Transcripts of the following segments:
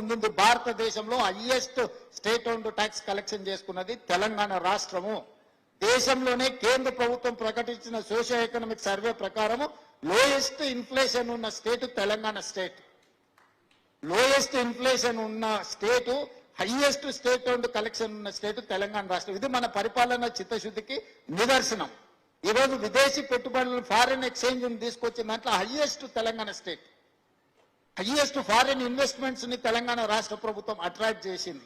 ముందుంది. భారతదేశంలో highest state owned tax collection చేసుకున్నది తెలంగాణ రాష్ట్రము. దేశంలోనే కేంద్ర ప్రభుత్వం ప్రకటించిన సోషియో ఎకనామిక్ సర్వే ప్రకారం లోయెస్ట్ ఇన్ఫ్లేషన్ ఉన్న state Telangana state. Lowest inflation ఉన్న స్టేటు, హైయెస్ట్ స్టేట్ ఓన్డ్ కలెక్షన్ ఉన్న స్టేట్ తెలంగాణ రాష్ట్రం. ఇది మన పరిపాలన చిత్తశుద్ధికి నిదర్శనం. ఈరోజు విదేశీ పెట్టుబడులను ఫారిన్ ఎక్స్చేంజ్ తీసుకొచ్చిన దాంట్లో highest Telangana state. Highest foreign investments ని తెలంగాణ రాష్ట్ర ప్రభుత్వం అట్రాక్ట్ చేసింది.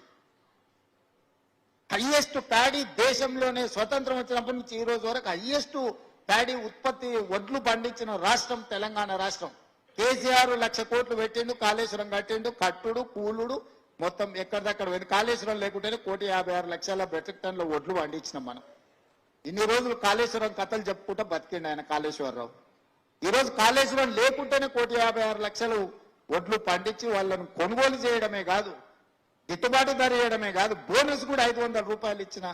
హైయెస్ట్ ప్యాడీ దేశంలోనే స్వతంత్రం వచ్చినప్పటి నుంచి ఈ రోజు వరకు హైయెస్ట్ ప్యాడీ ఉత్పత్తి వడ్లు పండించిన రాష్ట్రం తెలంగాణ రాష్ట్రం. కేసీఆర్ 1,00,000 కోట్లు పెట్టిండు, కాళేశ్వరం కట్టిండు, కట్టుడు కూలుడు మొత్తం ఎక్కడిదక్కడ పోయింది. కాళేశ్వరం లేకుంటేనే 1,56,00,000 మెట్రిక్ టన్నుల వడ్లు పండించినాం మనం. ఇన్ని రోజులు కాళేశ్వరం కథలు చెప్పుకుంటా బతికిండు ఆయన కాళేశ్వరరావు. ఈరోజు కాళేశ్వరం లేకుంటేనే 1,56,00,000 వడ్లు పండించి వాళ్ళను కొనుగోలు చేయడమే కాదు, గిట్టుబాటు ధర చేయడమే కాదు, బోనస్ కూడా 500 రూపాయలు ఇచ్చిన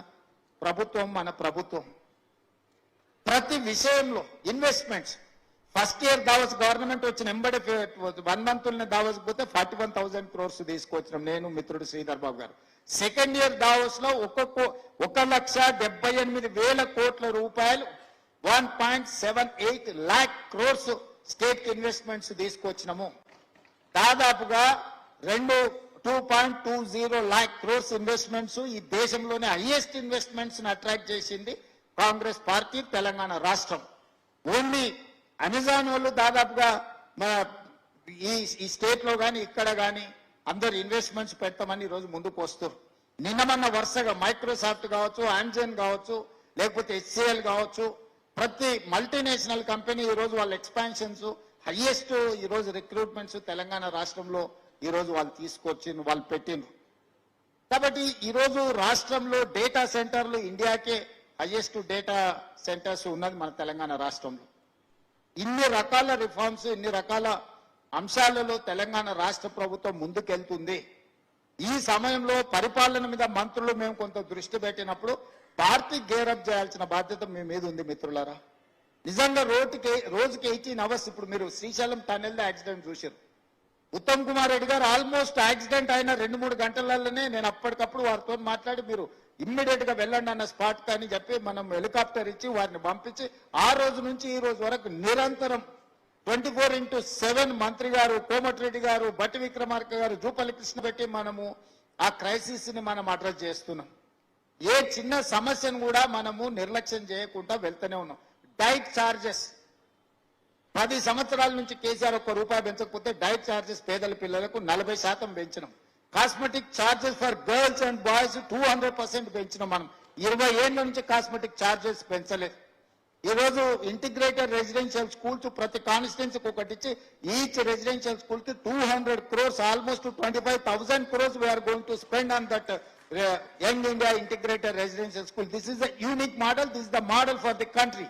ప్రభుత్వం మన ప్రభుత్వం. ప్రతి విషయంలో ఇన్వెస్ట్మెంట్స్. ఫస్ట్ ఇయర్ దావస్ గవర్నమెంట్ వచ్చిన ఎంబడే 1 మంత్ని దావస్ పోతే 41,000 crores తీసుకొచ్చినాం నేను, మిత్రుడు శ్రీధర్ బాబు గారు. సెకండ్ ఇయర్ దావస్ లో 1,78,000 కోట్ల రూపాయలు 1.78 lakh crores స్టేట్ ఇన్వెస్ట్మెంట్స్ తీసుకొచ్చినాము. దాదాపుగా 2.20 lakh crores ఇన్వెస్ట్మెంట్స్. ఈ దేశంలోనే హైయెస్ట్ ఇన్వెస్ట్మెంట్స్ అట్రాక్ట్ చేసింది కాంగ్రెస్ పార్టీ తెలంగాణ రాష్ట్రం. ఓన్లీ అమెజాన్ వాళ్ళు దాదాపుగా ఈ స్టేట్ లో కానీ ఇక్కడ కానీ అందరు ఇన్వెస్ట్మెంట్స్ పెడతామని ఈరోజు ముందుకు వస్తారు. నిన్నమన్న వరుసగా మైక్రోసాఫ్ట్ కావచ్చు, ఆమ్జాన్ కావచ్చు, లేకపోతే HCL కావచ్చు, ప్రతి మల్టీనేషనల్ కంపెనీ ఈరోజు వాళ్ళ ఎక్స్పాన్షన్స్ హైయెస్ట్ ఈరోజు రిక్రూట్మెంట్స్ తెలంగాణ రాష్ట్రంలో ఈరోజు వాళ్ళు తీసుకొచ్చి వాళ్ళు పెట్టిండ్రు. కాబట్టి ఈరోజు రాష్ట్రంలో డేటా సెంటర్లు ఇండియాకే హైయెస్ట్ డేటా సెంటర్స్ ఉన్నది మన తెలంగాణ రాష్ట్రంలో. ఇన్ని రకాల రిఫార్మ్స్, ఇన్ని రకాల అంశాలలో తెలంగాణ రాష్ట్ర ప్రభుత్వం ముందుకెళ్తుంది. ఈ సమయంలో పరిపాలన మీద మంత్రులు మేము కొంత దృష్టి పెట్టినప్పుడు పార్టీ గేరప్ చేయాల్సిన బాధ్యత మీ మీద ఉంది మిత్రులారా. నిజంగా రోజుకి 18 hours. ఇప్పుడు మీరు శ్రీశైలం టన్నెల్ యాక్సిడెంట్ చూశారు. ఉత్తమ్ కుమార్ రెడ్డి గారు ఆల్మోస్ట్ యాక్సిడెంట్ అయిన 2-3 గంటలలోనే నేను అప్పటికప్పుడు వారితో మాట్లాడి మీరు ఇమ్మీడియట్ గా వెళ్ళండి అన్న స్పాట్ అని చెప్పి మనం హెలికాప్టర్ ఇచ్చి వారిని పంపించి ఆ రోజు నుంచి ఈ రోజు వరకు నిరంతరం 24/7 మంత్రి గారు, కోమటిరెడ్డి గారు, బట్టి విక్రమార్క గారు, జూపల్లి కృష్ణ పెట్టి మనము ఆ క్రైసిస్ ని మనం అడ్రస్ చేస్తున్నాం. ఏ చిన్న సమస్యను కూడా మనము నిర్లక్ష్యం చేయకుండా వెళ్తూనే ఉన్నాం. డైట్ ఛార్జెస్ 10 సంవత్సరాల నుంచి కేసీఆర్ ₹1 పెంచకపోతే డైట్ ఛార్జెస్ పేదల పిల్లలకు 40% పెంచినాం. Cosmetic charges for girls and boys 200% పెంచినాం. మనం 20 ఏళ్ల నుంచి కాస్మెటిక్ ఛార్జెస్ పెంచలేదు. ఈ రోజు ఇంటిగ్రేటెడ్ రెసిడెన్షియల్ స్కూల్స్ ప్రతి కాన్స్టిట్యున్సీకి ఒకటి ఇచ్చి ఈచ్ రెసిడెన్షియల్ స్కూల్ కి 200 crores, almost 25,000 crores we are going to spend on that Young India integrated residential school. This is a unique model. This is the model for the country.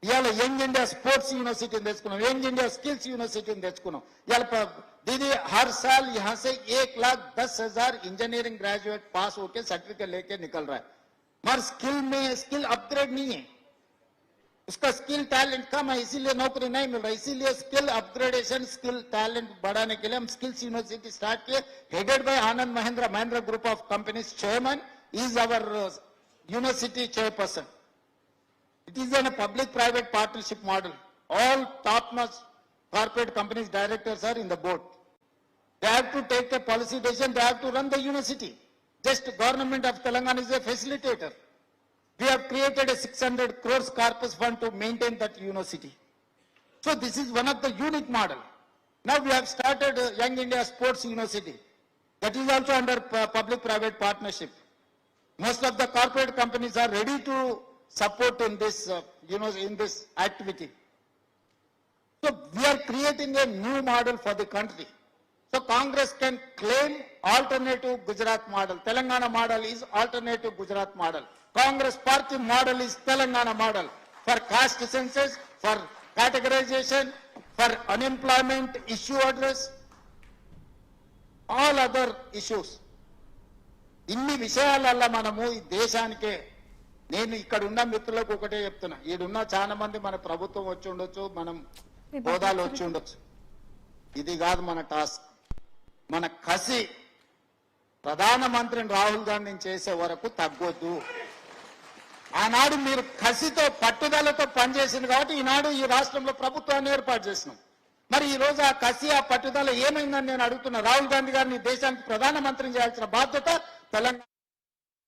ఇవాళ young India sports యూనివర్సిటీని తెచ్చుకున్నాం, young India skills యూనివర్సిటీని తెచ్చుకున్నాం. ఇవాళ दीदी हर साल यहाँ से 1,10,000 इंजीनियरिंग ग्रेजुएट पास होके सर्टिफिकेट लेके निकल रहा है, मगर स्किल अपग्रेड नहीं है, उसका स्किल टैलेंट कम है, इसीलिए नौकरी नहीं मिल रहा. इसीलिए स्किल अपग्रेडेशन, स्किल टैलेंट बढ़ाने के लिए हम स्किल्स यूनिवर्सिटी स्टार्ट किए, headed by Anand Mahindra group of companies. Chairman is our university chairperson. It is in a public-private partnership model. All top-notch corporate companies directors are in the board. They have to take a policy decision. They have to run the university. Just government of Telangana is a facilitator. We have created a 600 crores corpus fund to maintain that university. So this is one of the unique model. Now we have started Young India Sports University. That is also under public-private partnership. Most of the corporate companies are ready to support in this, in this activity. So we are creating a new model for the country. So Congress can claim alternative Gujarat model. Telangana model is alternative Gujarat model. Congress party model is Telangana model for caste census, for categorization, for unemployment issue address, all other issues. ఇన్ని విషయాలల్ల మనము ఈ దేశానికే, నేను ఇక్కడ ఉన్న మిత్రులకు ఒకటే చెప్తున్నా, ఈడున్న చాలా మంది మన ప్రభుత్వం వచ్చి ఉండొచ్చు, మనం హోదాలు వచ్చి ఉండొచ్చు, ఇది కాదు మన టాస్క్. మన కసి ప్రధానమంత్రిని రాహుల్ గాంధీని చేసే వరకు తగ్గొద్దు. ఆనాడు మీరు కసితో పట్టుదలతో పనిచేసింది కాబట్టి ఈనాడు ఈ రాష్ట్రంలో ప్రభుత్వాన్ని ఏర్పాటు చేసినాం. మరి ఈ రోజు ఆ కసి ఆ పట్టుదల ఏమైందని నేను అడుగుతున్నా. రాహుల్ గాంధీ గారిని దేశానికి ప్రధానమంత్రిని చేయాల్సిన బాధ్యత తెలంగాణ